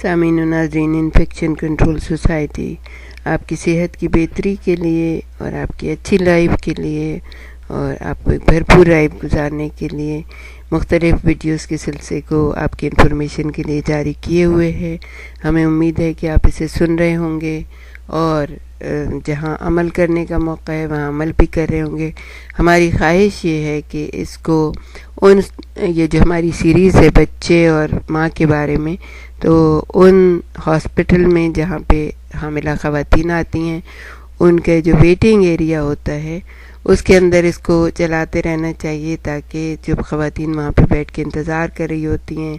سامعین و ناظرین، انفیکشن کنٹرول سوسائٹی آپ کی صحت کی بہتری کے لیے اور آپ کی اچھی لائف کے لیے اور آپ کو ایک بھرپور لائف گزارنے کے لیے مختلف ویڈیوز کے سلسلے کو آپ کی انفارمیشن کے لیے جاری کیے ہوئے ہیں۔ ہمیں امید ہے کہ آپ اسے سن رہے ہوں گے اور جہاں عمل کرنے کا موقع ہے وہاں عمل بھی کر رہے ہوں گے۔ ہماری خواہش یہ ہے کہ اس کو یہ جو ہماری سیریز ہے بچے اور ماں کے بارے میں، تو ان ہاسپٹل میں جہاں پہ حاملہ خواتین آتی ہیں ان کا جو ویٹنگ ایریا ہوتا ہے اس کے اندر اس کو چلاتے رہنا چاہیے، تاکہ جب خواتین وہاں پہ بیٹھ کے انتظار کر رہی ہوتی ہیں،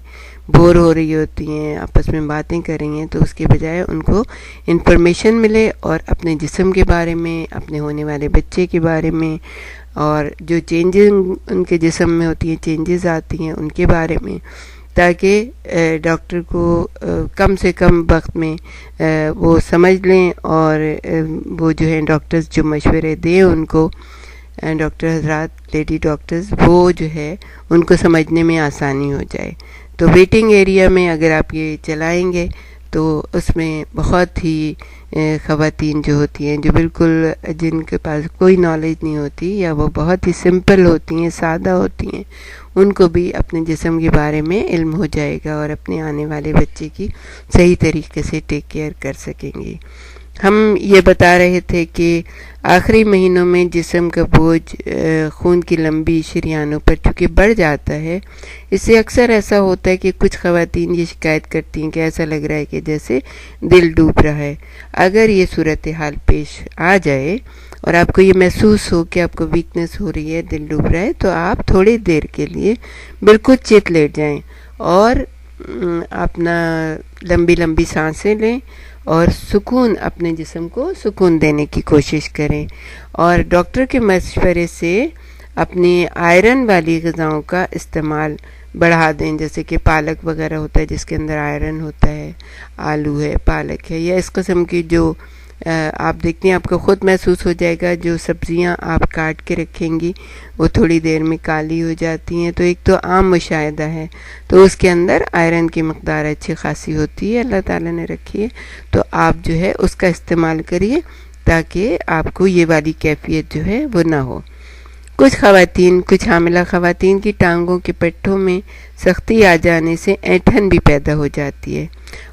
بور ہو رہی ہوتی ہیں، آپس میں باتیں کر رہی ہیں، تو اس کے بجائے ان کو انفارمیشن ملے اور اپنے جسم کے بارے میں، اپنے ہونے والے بچے کے بارے میں، اور جو چینجز ان کے جسم میں ہوتی ہیں، چینجز آتی ہیں ان کے بارے میں، تاکہ ڈاکٹر کو کم سے کم وقت میں وہ سمجھ لیں اور وہ جو ہیں ڈاکٹرز جو مشورے دیں ان کو، ڈاکٹر حضرات، لیڈی ڈاکٹرز، وہ جو ہے ان کو سمجھنے میں آسانی ہو جائے۔ تو ویٹنگ ایریا میں اگر آپ یہ چلائیں گے تو اس میں بہت ہی خواتین جو ہوتی ہیں، جو بالکل جن کے پاس کوئی نالج نہیں ہوتی یا وہ بہت ہی سمپل ہوتی ہیں، سادہ ہوتی ہیں، ان کو بھی اپنے جسم کے بارے میں علم ہو جائے گا اور اپنے آنے والے بچے کی صحیح طریقے سے ٹیک کیئر کر سکیں گے۔ ہم یہ بتا رہے تھے کہ آخری مہینوں میں جسم کا بوجھ خون کی لمبی شریانوں پر چونکہ بڑھ جاتا ہے، اس سے اکثر ایسا ہوتا ہے کہ کچھ خواتین یہ شکایت کرتی ہیں کہ ایسا لگ رہا ہے کہ جیسے دل ڈوب رہا ہے۔ اگر یہ صورتحال پیش آ جائے اور آپ کو یہ محسوس ہو کہ آپ کو ویکنس ہو رہی ہے، دل ڈوب رہا ہے، تو آپ تھوڑی دیر کے لیے بالکل چت لیٹ جائیں اور اپنا لمبی لمبی سانسیں لیں اور سکون، اپنے جسم کو سکون دینے کی کوشش کریں، اور ڈاکٹر کے مشورے سے اپنی آئرن والی غذاؤں کا استعمال بڑھا دیں، جیسے کہ پالک وغیرہ ہوتا ہے جس کے اندر آئرن ہوتا ہے، آلو ہے، پالک ہے، یا اس قسم کی جو آپ دیکھتے ہیں آپ کو خود محسوس ہو جائے گا، جو سبزیاں آپ کاٹ کے رکھیں گی وہ تھوڑی دیر میں کالی ہو جاتی ہیں، تو ایک تو عام مشاہدہ ہے، تو اس کے اندر آئرن کی مقدار اچھی خاصی ہوتی ہے، اللہ تعالیٰ نے رکھی ہے، تو آپ جو ہے اس کا استعمال کریے تاکہ آپ کو یہ والی کیفیت جو ہے وہ نہ ہو۔ کچھ خواتین، کچھ حاملہ خواتین کی ٹانگوں کے پٹھوں میں سختی آ جانے سے اینٹھن بھی پیدا ہو جاتی ہے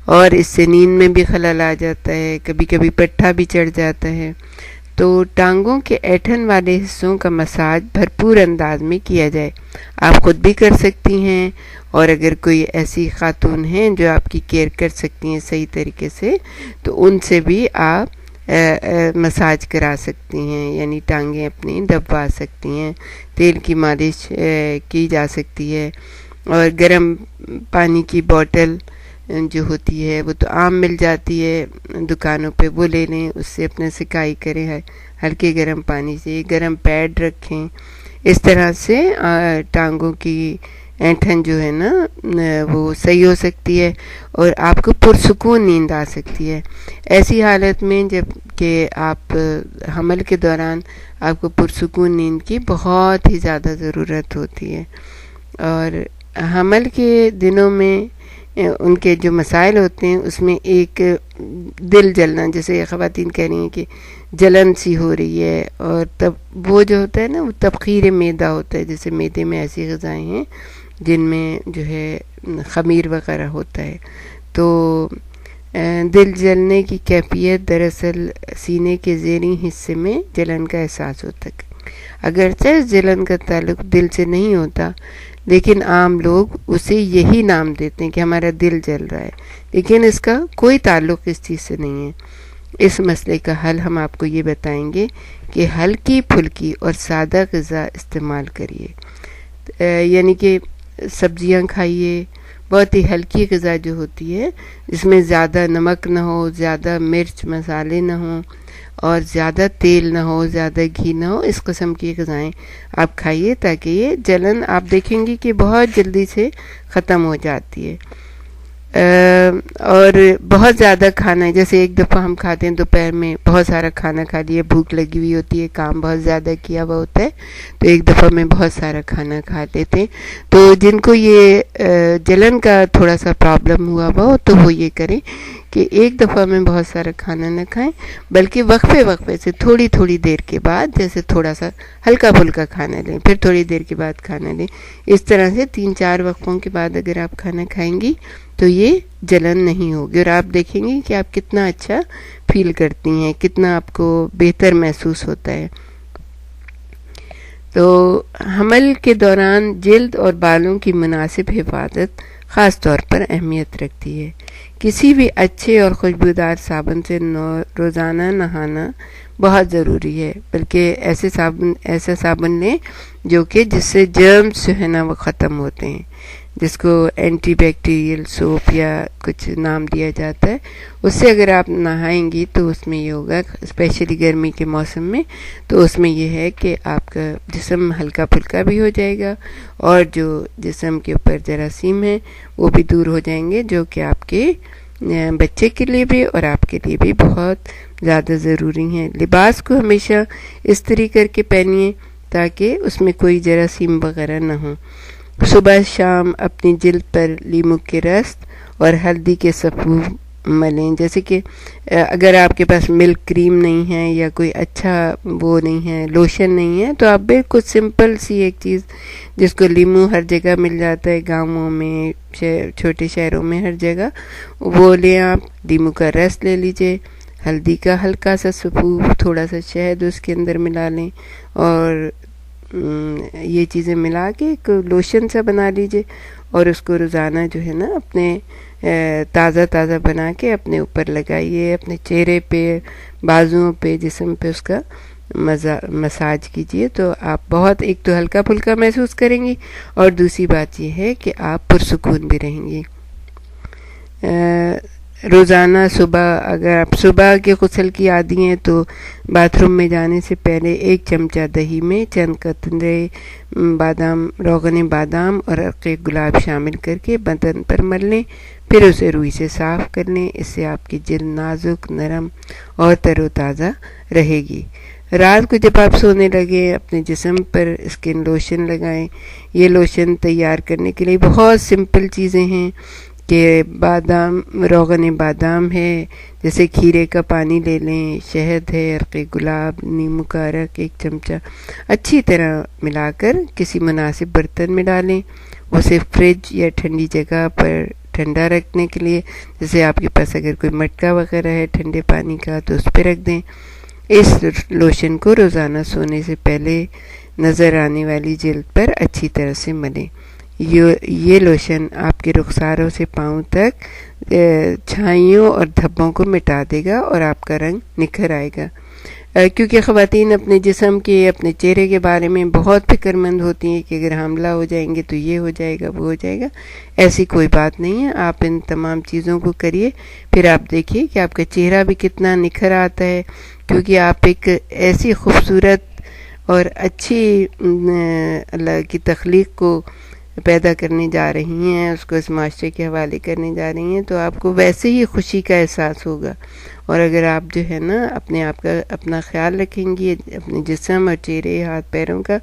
اور اس سے نیند میں بھی خلل آ جاتا ہے، کبھی کبھی پٹھا بھی چڑھ جاتا ہے۔ تو ٹانگوں کے اینٹھن والے حصوں کا مساج بھرپور انداز میں کیا جائے، آپ خود بھی کر سکتی ہیں، اور اگر کوئی ایسی خاتون ہیں جو آپ کی کیئر کر سکتی ہیں صحیح طریقے سے تو ان سے بھی آپ مساج کرا سکتی ہیں، یعنی ٹانگیں اپنی دبا سکتی ہیں، تیل کی مالش کی جا سکتی ہے، اور گرم پانی کی بوٹل جو ہوتی ہے وہ تو عام مل جاتی ہے دکانوں پہ، وہ لے لیں، اس سے اپنا سکائی کریں ہلکے گرم پانی سے، گرم پیڈ رکھیں، اس طرح سے ٹانگوں کی اینٹھن جو ہے نا وہ صحیح ہو سکتی ہے اور آپ کو پرسکون نیند آ سکتی ہے۔ ایسی حالت میں جب کہ آپ حمل کے دوران آپ کو پرسکون نیند کی بہت ہی زیادہ ضرورت ہوتی ہے، اور حمل کے دنوں میں ان کے جو مسائل ہوتے ہیں اس میں ایک دل جلنا، جیسے خواتین کہہ رہی ہیں کہ جلن سی ہو رہی ہے، اور تب وہ جو ہوتا ہے نا وہ تبخیر معدہ ہوتا ہے، جیسے معدے میں ایسی غذائیں ہیں جن میں جو ہے خمیر وغیرہ ہوتا ہے، تو دل جلنے کی کیفیت دراصل سینے کے زیریں حصے میں جلن کا احساس ہوتا ہے۔ اگرچہ اس جلن کا تعلق دل سے نہیں ہوتا، لیکن عام لوگ اسے یہی نام دیتے ہیں کہ ہمارا دل جل رہا ہے، لیکن اس کا کوئی تعلق اس چیز سے نہیں ہے۔ اس مسئلے کا حل ہم آپ کو یہ بتائیں گے کہ ہلکی پھلکی اور سادہ غذا استعمال کریے، یعنی کہ سبزیاں کھائیے، بہت ہی ہلکی غذا جو ہوتی ہے جس میں زیادہ نمک نہ ہو، زیادہ مرچ مسالے نہ ہوں، اور زیادہ تیل نہ ہو، زیادہ گھی نہ ہو، اس قسم کی غذائیں آپ کھائیے تاکہ یہ جلن آپ دیکھیں گی کہ بہت جلدی سے ختم ہو جاتی ہے۔ اور بہت زیادہ کھانا، جیسے ایک دفعہ ہم کھاتے ہیں دوپہر میں بہت سارا کھانا کھا لیا، بھوک لگی ہوئی ہوتی ہے، کام بہت زیادہ کیا ہوا ہوتا ہے، تو ایک دفعہ میں بہت سارا کھانا کھا لیتے ہیں. تو جن کو یہ جلن کا تھوڑا سا پرابلم ہوا ہوا ہو تو وہ یہ کریں کہ ایک دفعہ میں بہت سارا کھانا نہ کھائیں، بلکہ وقفے سے تھوڑی تھوڑی دیر کے بعد جیسے تھوڑا سا ہلکا پھلکا کھانا لیں، پھر تھوڑی دیر کے بعد کھانا لیں. اس طرح سے 3-4 وقفوں کے بعد اگر آپ کھانا کھائیں گی تو یہ جلن نہیں ہوگی، اور آپ دیکھیں گی کہ آپ کتنا اچھا فیل کرتی ہیں، کتنا آپ کو بہتر محسوس ہوتا ہے. تو حمل کے دوران جلد اور بالوں کی مناسب حفاظت خاص طور پر اہمیت رکھتی ہے. کسی بھی اچھے اور خوشبودار صابن سے روزانہ نہانا بہت ضروری ہے، بلکہ ایسا صابن لیں جس سے جرمز جو ہے نا وہ ختم ہوتے ہیں، جس کو اینٹی بیکٹیریل سوپ یا کچھ نام دیا جاتا ہے. اس سے اگر آپ نہائیں گی تو اس میں یہ ہوگا، اسپیشلی گرمی کے موسم میں، تو اس میں یہ ہے کہ آپ کا جسم ہلکا پھلکا بھی ہو جائے گا، اور جو جسم کے اوپر جراثیم ہیں وہ بھی دور ہو جائیں گے، جو کہ آپ کے بچے کے لیے بھی اور آپ کے لیے بھی بہت زیادہ ضروری ہیں. لباس کو ہمیشہ استری کر کے پہنیے تاکہ اس میں کوئی جراثیم وغیرہ نہ ہوں. صبح شام اپنی جلد پر لیمو کے رس اور ہلدی کے سفول ملیں. جیسے کہ اگر آپ کے پاس ملک کریم نہیں ہے یا کوئی اچھا وہ نہیں ہے، لوشن نہیں ہے، تو آپ بالکل سمپل سی ایک چیز جس کو لیمو ہر جگہ مل جاتا ہے، گاؤں میں، چھوٹے شہروں میں ہر جگہ، وہ لیں. آپ لیمو کا رس لے لیجئے، ہلدی کا ہلکا سا سفول، تھوڑا سا شہد اس کے اندر ملا لیں، اور یہ چیزیں ملا کے ایک لوشن سا بنا لیجئے، اور اس کو روزانہ جو ہے نا اپنے تازہ بنا کے اپنے اوپر لگائیے، اپنے چہرے پہ، بازوؤں پہ، جسم پہ اس کا مساج کیجئے. تو آپ بہت ایک تو ہلکا پھلکا محسوس کریں گی، اور دوسری بات یہ ہے کہ آپ پرسکون بھی رہیں گی. روزانہ اگر آپ صبح کے غسل کی عادی ہیں تو باتھ روم میں جانے سے پہلے 1 چمچہ دہی میں چند قطرے روغن بادام اور عرق گلاب شامل کر کے بدن پر مل لیں، پھر اسے روئی سے صاف کر لیں. اس سے آپ کی جلد نازک، نرم اور تر و تازہ رہے گی. رات کو جب آپ سونے لگیں اپنے جسم پر اسکن لوشن لگائیں. یہ لوشن تیار کرنے کے لیے بہت سمپل چیزیں ہیں کہ روغن بادام ہے، جیسے کھیرے کا پانی لے لیں، شہد ہے، عرق گلاب، نیمبو کا عرق 1 چمچہ، اچھی طرح ملا کر کسی مناسب برتن میں ڈالیں. اسے فریج یا ٹھنڈی جگہ پر ٹھنڈا رکھنے کے لیے، جیسے آپ کے پاس اگر کوئی مٹکا وغیرہ ہے ٹھنڈے پانی کا تو اس پہ رکھ دیں. اس لوشن کو روزانہ سونے سے پہلے نظر آنے والی جلد پر اچھی طرح سے ملیں. یہ لوشن آپ کے رخساروں سے پاؤں تک چھائیوں اور دھبوں کو مٹا دے گا اور آپ کا رنگ نکھر آئے گا. کیونکہ خواتین اپنے جسم کے، اپنے چہرے کے بارے میں بہت فکر مند ہوتی ہیں کہ اگر حاملہ ہو جائیں گے تو یہ ہو جائے گا، وہ ہو جائے گا. ایسی کوئی بات نہیں ہے. آپ ان تمام چیزوں کو کریے، پھر آپ دیکھیے کہ آپ کا چہرہ بھی کتنا نکھر آتا ہے، کیونکہ آپ ایک ایسی خوبصورت اور اچھی اللہ کی تخلیق کو پیدا کرنے جا رہی ہیں، اس کو اس معاشرے کے حوالے کرنے جا رہی ہیں، تو آپ کو ویسے ہی خوشی کا احساس ہوگا. اور اگر آپ جو ہے نا اپنا خیال رکھیں گی، اپنے جسم اور چہرے، ہاتھ پیروں کا،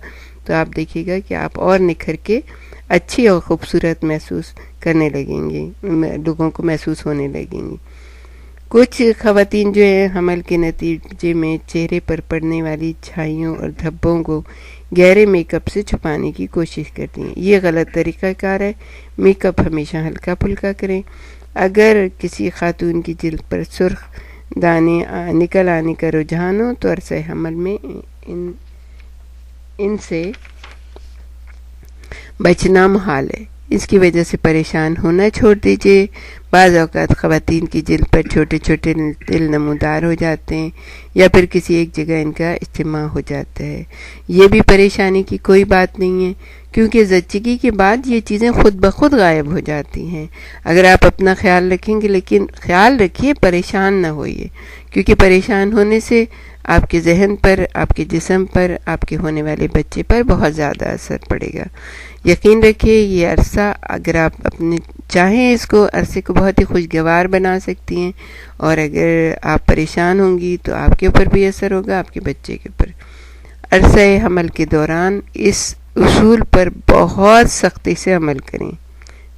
تو آپ دیکھیے گا کہ آپ اور نکھر کے اچھی اور خوبصورت محسوس کرنے لگیں گی، لوگوں کو محسوس ہونے لگیں گی. کچھ خواتین جو ہیں حمل کے نتیجے میں چہرے پر پڑنے والی چھائیوں اور دھبوں کو گہرے میک اپ سے چھپانے کی کوشش کرتی ہیں. یہ غلط طریقہ کار ہے. میک اپ ہمیشہ ہلکا پھلکا کریں. اگر کسی خاتون کی جلد پر سرخ دانے نکل آنے کا رجحان ہو تو عرصہ حمل میں ان سے بچنا محال ہے. اس کی وجہ سے پریشان ہونا چھوڑ دیجیے. بعض اوقات خواتین کی جلد پر چھوٹے چھوٹے تل نمودار ہو جاتے ہیں یا پھر کسی ایک جگہ ان کا اجتماع ہو جاتا ہے. یہ بھی پریشانی کی کوئی بات نہیں ہے، کیونکہ زچگی کے بعد یہ چیزیں خود بخود غائب ہو جاتی ہیں اگر آپ اپنا خیال رکھیں گے. لیکن خیال رکھیے، پریشان نہ ہوئیے، کیونکہ پریشان ہونے سے آپ کے ذہن پر، آپ کے جسم پر، آپ کے ہونے والے بچے پر بہت زیادہ اثر پڑے گا. یقین رکھیے یہ عرصہ اگر آپ اپنے چاہیں اس کو عرصے کو بہت ہی خوشگوار بنا سکتی ہیں، اور اگر آپ پریشان ہوں گی تو آپ کے اوپر بھی اثر ہوگا، آپ کے بچے کے اوپر۔ عرصہ حمل کے دوران اس اصول پر بہت سختی سے عمل کریں،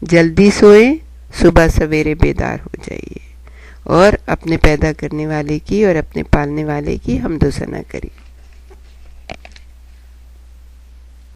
جلدی سوئیں، صبح سویرے بیدار ہو جائیے، اور اپنے پیدا کرنے والے کی اور اپنے پالنے والے کی حمد و ثنا کریے۔